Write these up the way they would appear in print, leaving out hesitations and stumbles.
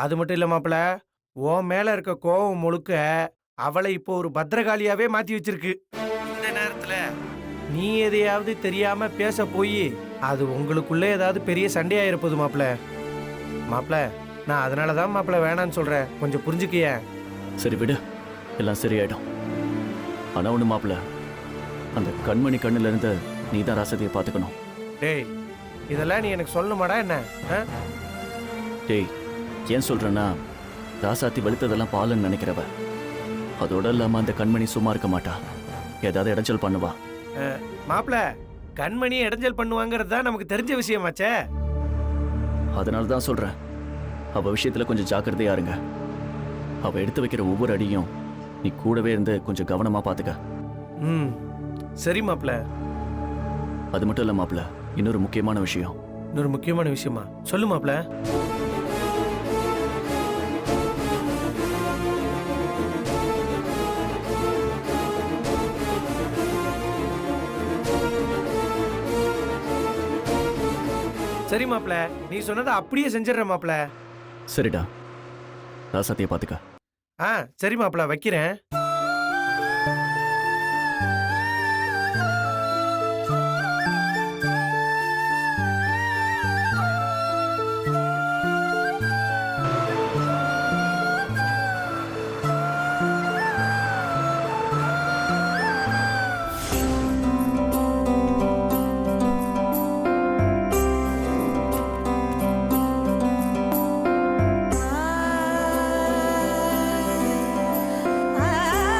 அது மட்டும் இல்ல மாப்பிள, உன் மேல இருக்க கோவம் முழுக்க அவளை இப்போ ஒரு பத்திரகாளியாவே மாத்தி வச்சிருக்கு. இந்த நேரத்துல நீ எதையாவது தெரியாம பேச போய் அது உங்களுக்குள்ள ஏதாவது பெரிய சண்டையாயிர போகுது மாப்பிள. மாப்பிள, நான் அதனால தான் மாப்பிள வேணான்னு சொல்றேன். கொஞ்சம் புரிஞ்சுக்கியேன். சரி விடு, எல்லாம் சரியாயிடும். ஆனா ஒண்ணு மாப்பிள, அந்த கண்மணி கண்ணுல இருந்து நீ தான் ராசதியை பார்த்துக்கணும். டேய், இதெல்லாம் நீ எனக்கு சொல்லணுமாடா என்ன? ஆ? டேய், ஏன் சொல்றேன்னா ராசாத்தி வெளுத்ததெல்லாம் பாலுன்னு நினைக்கிறவ. அதோட இல்லாம அந்த கண்மணி சும்மா இருக்க மாட்டா, ஏதாவது இடைஞ்சல் பண்ணுவா. மாப்பிள, கண்மணி இடைஞ்சல் பண்ணுவாங்கிறது தான் நமக்கு தெரிஞ்ச விஷயமாச்சே. அதனால தான் சொல்றேன், அவ விஷயத்துல கொஞ்சம் ஜாக்கிரதையா இருங்க. அவ எடுத்து வைக்கிற ஒவ்வொரு அடியும் நீ கூடவே இருந்து கொஞ்சம் கவனமா பாத்துக்க. ம், சரி மாப்பிள. அது மட்டும் இல்ல மாப்பிள, இன்னொரு முக்கியமான விஷயம். இன்னொரு முக்கியமான விஷயமா? சொல்லு மாப்பிள. சரி மாப்பிள, நீ சொன்னதை அப்படியே செஞ்சிடறேன் மாப்பிள. சரிடா, ராசாத்தியை பாத்துக்க. ஆ, சரி மாப்பிள, வைக்கிறேன். ஆ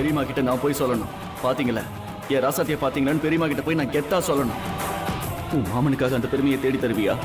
பெரியம்மா கிட்ட நான் போய் சொல்லணும். பாத்தீங்களா என் ராசாத்திய பாத்தீங்களான்னு பெரியம்மா கிட்ட போய் நான் கெத்தா சொல்லணும். உன் மாமனுக்காக அந்த பெருமையை தேடி தருவியா?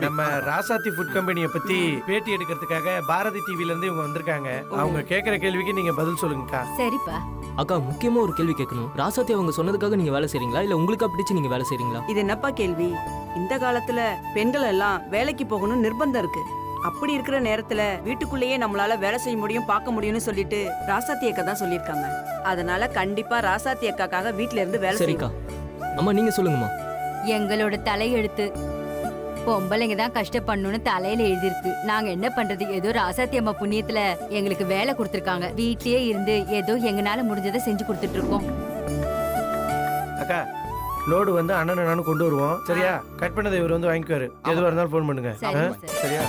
நம்ம ராசாத்தி ஃபுட் கம்பெனியை பத்தி பேட்டி எடுக்கிறதுக்காக பாரதி டிவில இருந்து இவங்க வந்திருக்காங்க. அவங்க கேட்கிற கேள்விக்கு நீங்க பதில் சொல்லுங்கக்கா. சரிப்பா. அக்கா முக்கியமா ஒரு கேள்வி கேட்கணும். ராசாத்தி அவங்க சொன்னதுக்காக நீங்க வேலை செய்றீங்களா இல்ல உங்களுக்கு பிடிச்சு நீங்க வேலை செய்றீங்களா? இது என்னப்பா கேள்வி? இந்த காலத்துல பெண்கள் எல்லாம் வேலைக்கு போகணும் நிர்பந்தம் இருக்கு. அப்படி இருக்கிற நேரத்துல வீட்டுக்குள்ளேயே நம்மளால வேலை செய்ய முடியும் பார்க்க முடியும்னு சொல்லிட்டு ராசாத்தி அக்கா தான் சொல்லியிருக்காங்க. அதனால கண்டிப்பா ராசாத்தி அக்காக்காக வீட்ல இருந்து வேலை சரிக்கா. செய்யும். அம்மா நீங்க சொல்லுங்கம்மா. எங்களோட தலையெழுத்து பொம்பளைங்க தான் கஷ்டப்படணும்னு தலையில எழுதிருக்கு. நாங்க என்ன பண்றது? ஏதோ ராசாத்தி அம்மா புண்ணியத்துல எங்களுக்கு வேலை கொடுத்துருக்காங்க. வீட்லயே இருந்து ஏதோ எங்கனால முடிஞ்சதை செஞ்சு கொடுத்துட்டு இருக்கோம். அக்கா லோடு வந்து அண்ணன் நானும் கொண்டு வருவோம். சரியா? கட் பண்ணதை இவர் வந்து வாங்கிக்குவாரு. எதுவாக இருந்தாலும் ஃபோன் பண்ணுங்க. சரிங்க ஆ? சார். சரியா?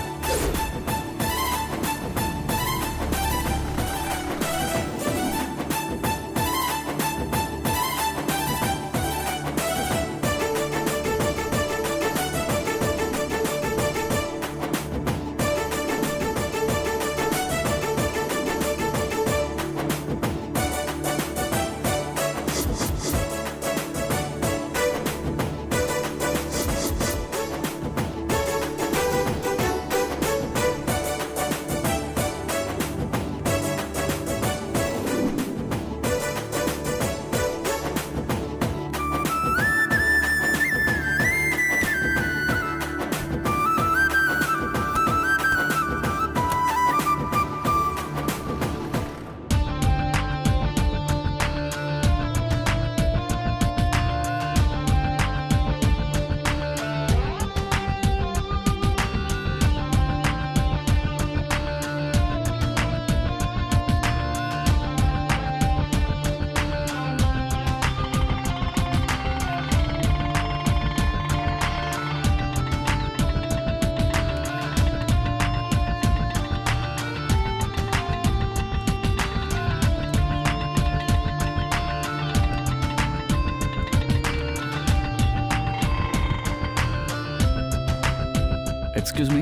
Excuse me.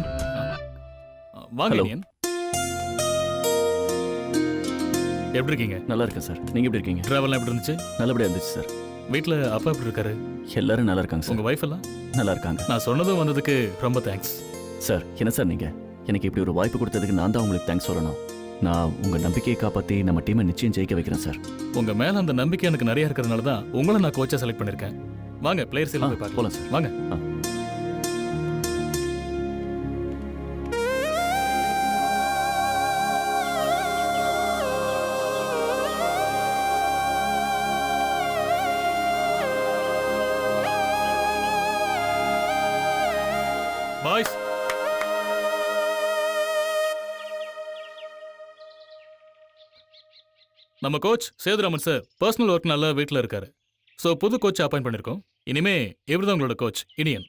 வாங்க Hello. இனியன். எப்படி இருக்கீங்க? நல்லா இருக்கேன் சார். நீங்க எப்படி இருக்கீங்க? டிராவல்லாம் எப்படி இருந்துச்சு? நல்லபடியா இருந்துச்சு சார். வீட்ல அப்பா எப்படி இருக்காரு? எல்லாரும் நல்லா இருக்காங்க உங்க சார். வைஃப் எல்லாம்? நல்லா இருக்காங்க நான் சொன்னதும் வந்ததுக்கு ரொம்ப தேங்க்ஸ். சார். என்ன சார் நீங்க எனக்கு இப்படி ஒரு வாய்ப்பு கொடுத்ததுக்கு நான் தான் உங்களுக்கு தேங்க்ஸ் சொல்லணும். நான் உங்க நம்பிக்கையை காப்பாத்தி நம்ம டீமை நிச்சயம் ஜெயிக்க வைக்கிறேன் சார். உங்க மேல அந்த நம்பிக்கை எனக்கு நிறைய இருக்கிறதுனால தான் உங்களை நான் கோச்சா செலக்ட் பண்ணிருக்கேன். வாங்க பிளேயர்ஸ் எல்லாம் போய் பார்க்கலாம். போலாம் சார். வாங்க. பாய்ஸ், நம்ம கோச் சேதுராமன் சார் பர்சனல் ஒர்க்னால வீட்டில் இருக்காரு. ஸோ புது கோச் அப்பாயிண்ட் பண்ணியிருக்கோம். இனிமே இவர் தான் உங்களோட coach Iniyan.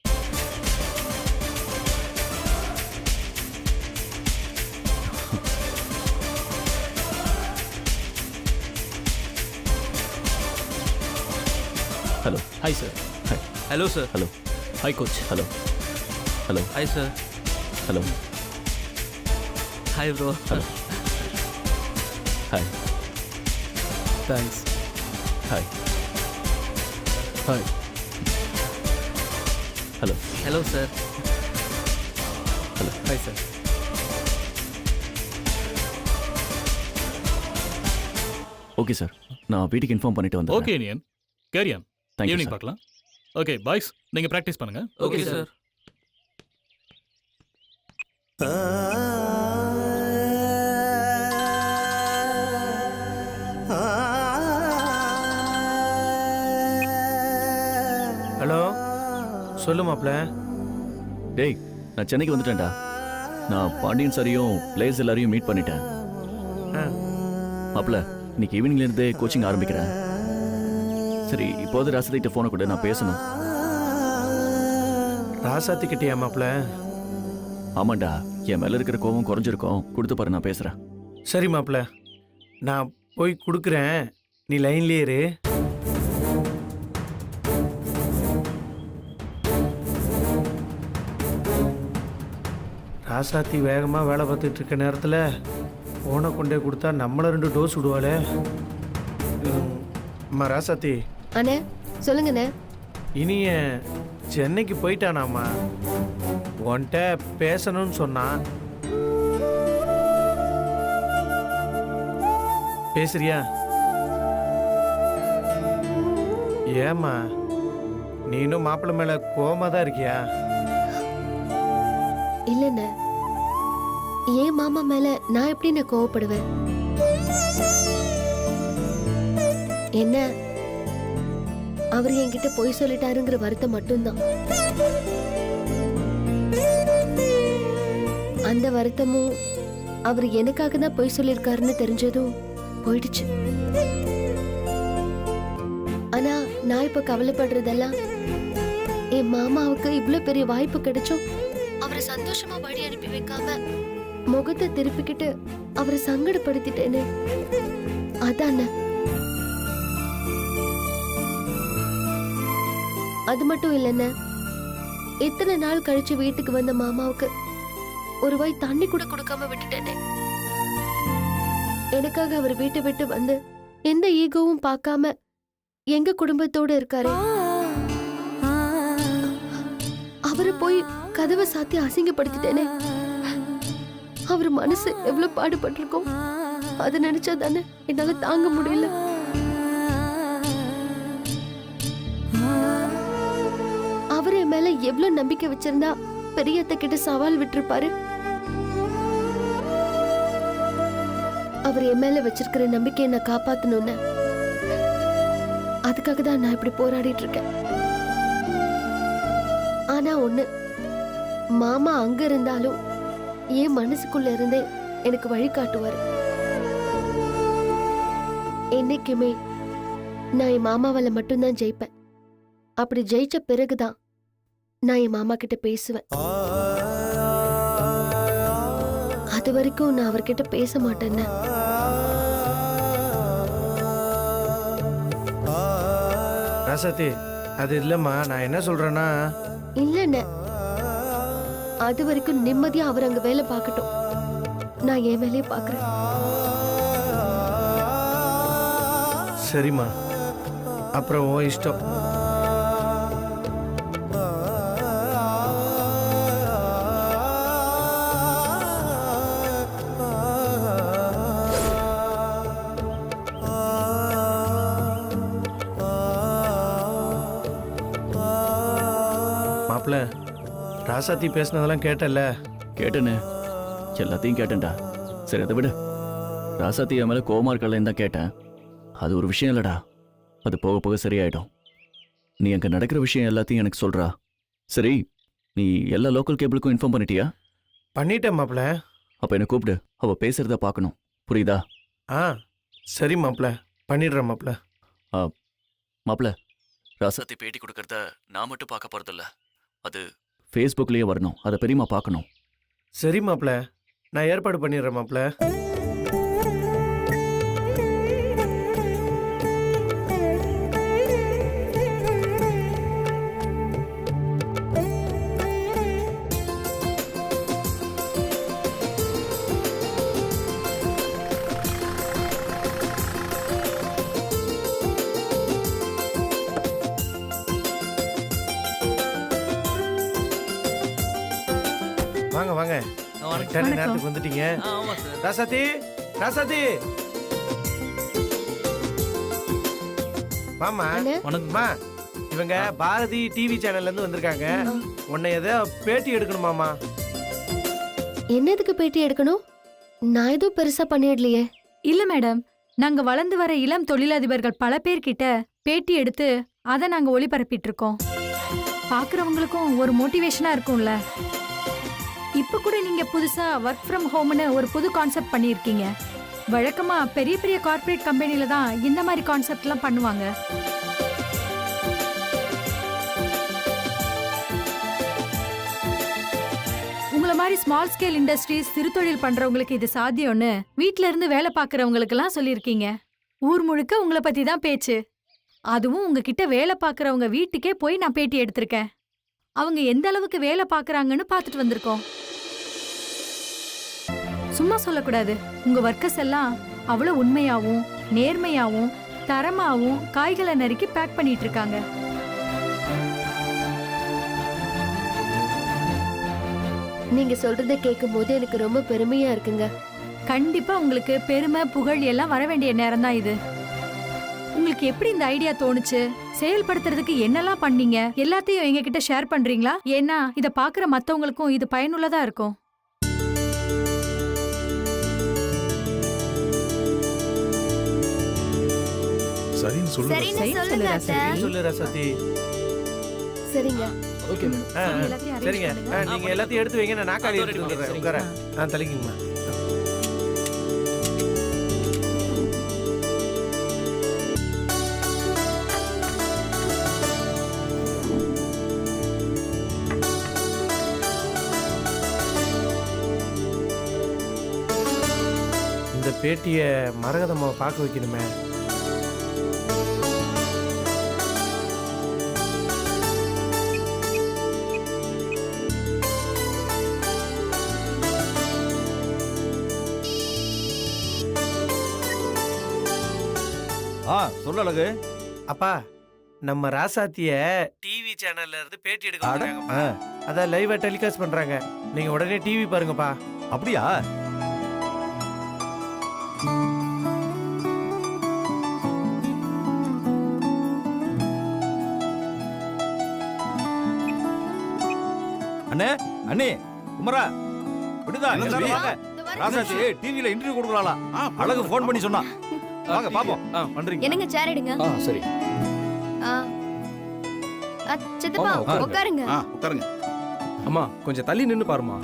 Hello. Hi sir. Hi. Hello sir. Hello. Hi coach. Hello. Hello. Hi sir. Hello. Hi bro. Hello. Hi. Thanks. Hi. Hi. Hello. Hello sir. Hello. Hi sir. Okay sir. நான் வீட்டுக்கு inform பண்ணிட்டு வந்தேன். Okay Iniyan, carry on. Thank you evening sir. பார்க்கலாம். Okay boys, நீங்க practice பண்ணுங்க. Okay sir. Hello சொல்லு மாப்ள. டேய், நான் சென்னைக்கு வந்துட்டேன்டா. நான் பாண்டியன் சாரையும் பிளேயர்ஸ் எல்லாரையும் மீட் பண்ணிட்டேன். ஆ. மாப்ள, இன்னைக்கு ஈவினிங்ல இருந்தே கோச்சிங் ஆரம்பிக்கிறேன். சரி, இப்போது ராசதிட்ட போனை கூட நான் பேசணும். ராசாத்தி கிட்டியா மாப்ள? ஆமாண்டா, என் மேல இருக்கிற கோவம் குறைஞ்சிருக்கும். கொடுத்து பாரு, நான் பேசுறேன். சரி மாப்பிள்ள, நான் போய் கொடுக்குறேன், நீ லைன்லயே இரு. ராசாத்தி வேகமா வேலை பார்த்துட்டு இருக்க நேரத்துல போனை கொண்டே கொடுத்தா நம்மள 2 டோஸ் விடுவாளே. அம்மா ராசாத்தி, அண்ணே சொல்லுங்கண்ணே. இனிய சென்னைக்கு போயிட்டானாம்மா. உன்கிட்ட பேசணும்னு சொன்னான். பேசுறியா? ஏம்மா நீனும் மாப்பிள்ளை மேல கோவமா தான் இருக்கியா? இல்லண்ணே, ஏன் மாமா மேல நான் எப்படி நான் கோவப்படுவேன்? என்ன, அவர் என்கிட்ட பொய் சொல்லிட்டாருங்கிற வருத்தம் மட்டும்தான். அந்த வருத்தமும் அவர் எனக்காக தான் பொய் சொல்லியிருக்காருன்னு தெரிஞ்சதும் போயிடுச்சு. ஆனா நான் இப்ப கவலைப்படுறதெல்லாம் என் மாமாவுக்கு இவ்ளோ பெரிய வாய்ப்பு கிடைச்சும் அவரை சந்தோஷமா வழி அனுப்பி வைக்காம முகத்தை திருப்பிக்கிட்டு அவரை சங்கடப்படுத்திட்டேனே, அதானே. அது மட்டும் இல்லைன்னு இத்தனை நாள் கழிச்சு வீட்டுக்கு வந்த மாமாவுக்கு ஒரு வாய் தண்ணி கூட கொடுக்காம விட்டுட்டேனே. எனக்காக அவர் வீட்டை விட்டு வந்து எந்த ஈகோவும் பார்க்காம எங்க குடும்பத்தோட இருக்காரு. அவரை போய் கதவை சாத்தி அசிங்கப்படுத்திட்டேனே. அவர் மனசு எவ்வளவு பாடுபட்டிருக்கோம், அதை நினைச்சா தானே என்னால தாங்க முடியல. அவர் என் மேல எவ்வளவு நம்பிக்கை வச்சிருந்தா பெரியத்த கிட்ட சவால் விட்டுருப்பாரு. அவர் என் மேல வச்சிருக்கிற நம்பிக்கையை நான் காப்பாத்தணும்னு அதுக்காக தான் நான் இப்படி போராடிட்டு இருக்கேன். ஆனா ஒண்ணு, மாமா அங்க இருந்தாலும் என் மனசுக்குள்ள இருந்தே எனக்கு வழிகாட்டுவார். என்னைக்குமே நான் என் மாமாவால மட்டும்தான் ஜெயிப்பேன். அப்படி ஜெயிச்ச பிறகுதான் நான் என் மாமா கிட்ட பேசுவேன். அது வரைக்கும் நான் அவர்கிட்ட பேச மாட்டேன்னு. ராசாத்தி, அது இல்லம்மா, நான் என்ன சொல்றேன்னா, இல்லன்னு, அது வரைக்கும் நிம்மதியா அவர் அங்க வேலை பார்க்கட்டும், நான் என் வேலையை பார்க்கறேன். சரிம்மா, அப்புறம் உன் இஷ்டம். மாப்பிள்ள, ராசாத்தி பேசினதெல்லாம் கேட்டல? கேட்டேனே, எல்லாத்தையும் கேட்டேன்டா. சரி, அதை விடு. ராசாத்தி என் மேல கோவமா இருக்கலன்னு தான் கேட்டேன். அது ஒரு விஷயம் இல்லடா, அது போக போக சரியாயிடும். நீ அங்க நடக்கிற விஷயம் எல்லாத்தையும் எனக்கு சொல்றா. சரி, நீ எல்லா லோக்கல் கேபிளுக்கும் இன்ஃபார்ம் பண்ணிட்டியா? பண்ணிட்டேன் மாப்பிள்ள. அப்ப என்ன கூப்பிடு, அவ பேசுறத பார்க்கணும். புரியுதா? ஆ சரி மாப்பிள்ள, பண்ணிடுறேன் மாப்பிள்ள. மாப்பிள்ள, ராசாத்தி பேட்டி கொடுக்கறத நான் மட்டும் பார்க்க போறதில்ல, அது ஃபேஸ்புக்லயே வரணும். அதை பெரியமா பார்க்கணும். சரி மாப்பிள்ள, நான் ஏற்பாடு பண்ணிடுறேன் மாப்பிள்ள. வாங்க வாங்க, கரெக்டான நேரத்துக்கு வந்துட்டீங்க. ராசாத்தி, ராசாத்தி வாமா. அண்ணே. அம்மா, இவங்க பாரதி டிவி சேனல்ல இருந்து வந்திருக்காங்க. உன்னை ஏதோ பேட்டி எடுக்கணுமாமா. என்னதுக்கு பேட்டி எடுக்கணும்? நான் எதுவும் பெருசா பண்ணிடலையே. இல்ல மேடம், நாங்க வளர்ந்து வர இளம் தொழிலதிபர்கள் பல பேர்கிட்ட பேட்டி எடுத்து அதை நாங்க ஒளிபரப்பிட்டு இருக்கோம். பாக்குறவங்களுக்கும் ஒரு மோட்டிவேஷனா இருக்கும்ல. இப்ப கூட நீங்க புதுசா ஒர்க் ஃப்ரம் ஹோம்னு ஒரு புது கான்செப்ட் பண்ணியிருக்கீங்க. வழக்கமா பெரிய பெரிய கார்ப்பரேட் கம்பெனில தான் இந்த மாதிரி கான்செப்ட்லாம் பண்ணுவாங்க. உங்களை மாதிரி ஸ்மால் ஸ்கேல் இண்டஸ்ட்ரீஸ் சிறுதொழில் பண்றவங்களுக்கு இது சாத்தியம்னு வீட்ல இருந்து வேலை பார்க்கறவங்களுக்கெல்லாம் சொல்லியிருக்கீங்க. ஊர் முழுக்க உங்களை பத்தி தான் பேச்சு. அதுவும் உங்ககிட்ட வேலை பார்க்கறவங்க வீட்டுக்கே போய் நான் பேட்டி எடுத்திருக்கேன். அவங்க எந்த அளவுக்கு வேலை பார்க்கறாங்கன்னு பார்த்துட்டு வந்திருக்கோம். சும்மா சொல்லக்கூடாது. உங்க ஒர்க்கர்ஸ் எல்லாம் அவ்வளவு உண்மையாவும் நேர்மையாவும் தரமாவும் காய்களை நறுக்கி பேக் பண்ணிட்டு இருக்காங்க. நீங்க சொல்றத கேட்கும் போது எனக்கு ரொம்ப பெருமையா இருக்குங்க. கண்டிப்பா உங்களுக்கு பெருமை புகழ் எல்லாம் வர வேண்டிய நேரம் தான் இது. உங்களுக்கு எப்படி இந்த ஐடியா தோணுச்சு? செயல்படுத்துறதுக்கு என்னெல்லாம் பண்ணீங்க? எல்லாத்தையும் எங்க கிட்ட ஷேர் பண்றீங்களா? ஏன்னா இத பாக்குற மத்தவங்களுக்கும் இது பயனுள்ளதா இருக்கும். சரின்னு சொல்லு ராசாத்தி. சரிங்க. எல்லாத்தையும் arrange சரிங்க. பண்ணுங்க. நீங்க எல்லாத்தையும் எடுத்து வைங்க, நான் நாக்காளி எடுத்து வந்துடுறேன். உட்கார. தள்ளிக்குங்கம்மா. இந்த பேட்டிய மரகதம்மாவை பார்க்க வைக்கணுமே. சொல்ல அழகு. அப்பா, நம்ம ராசாத்திய டிவி சேனல்ல இருந்து பேட்டி எடுக்க போறாங்கப்பா. அதான் லைவா டெலிகாஸ்ட் பண்றாங்க. நீங்க உடனே டிவி பாருங்கப்பா. அப்படியா? அண்ணே அண்ணே குமரா இப்படிதான் எல்லாரும் வாங்க. ராசாத்தி டிவில இன்டர்வியூ கொடுக்கறாளா? அழகு ஃபோன் பண்ணி சொன்னா. வாங்க பாப்போம். பண்றீங்க. என்னங்க சேர் எடுங்க. சரி. சித்தப்பா உட்காருங்க. உட்காருங்க. அம்மா கொஞ்சம் தள்ளி நின்னு பாருமா.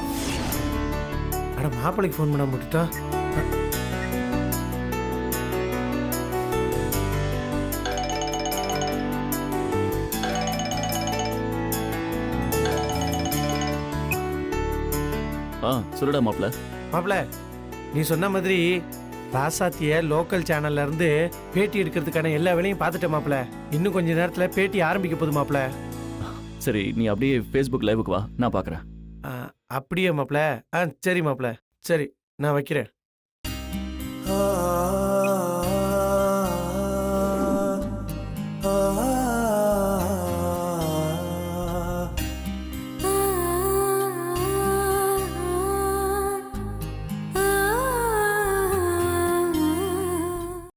அட மாப்பிளைக்கு ஃபோன் பண்ண முட்டுட்டா. சொல்லுடா மாப்ள. மாப்பிள, நீ சொன்ன மாதிரி ராசாத்திய லோக்கல் சேனல்ல இருந்து பேட்டி எடுக்கிறதுக்கான எல்லா வேலையும் பார்த்துட்டேன் மாப்பிள. இன்னும் கொஞ்ச நேரத்துல பேட்டி ஆரம்பிக்க போகுது மாப்பிள. சரி, நீ அப்படியே ஃபேஸ்புக் லைவுக்கு வா, நான் பார்க்கறேன். அப்படியே மாப்பிள. சரி மாப்பிள. சரி, நான் வைக்கிறேன்.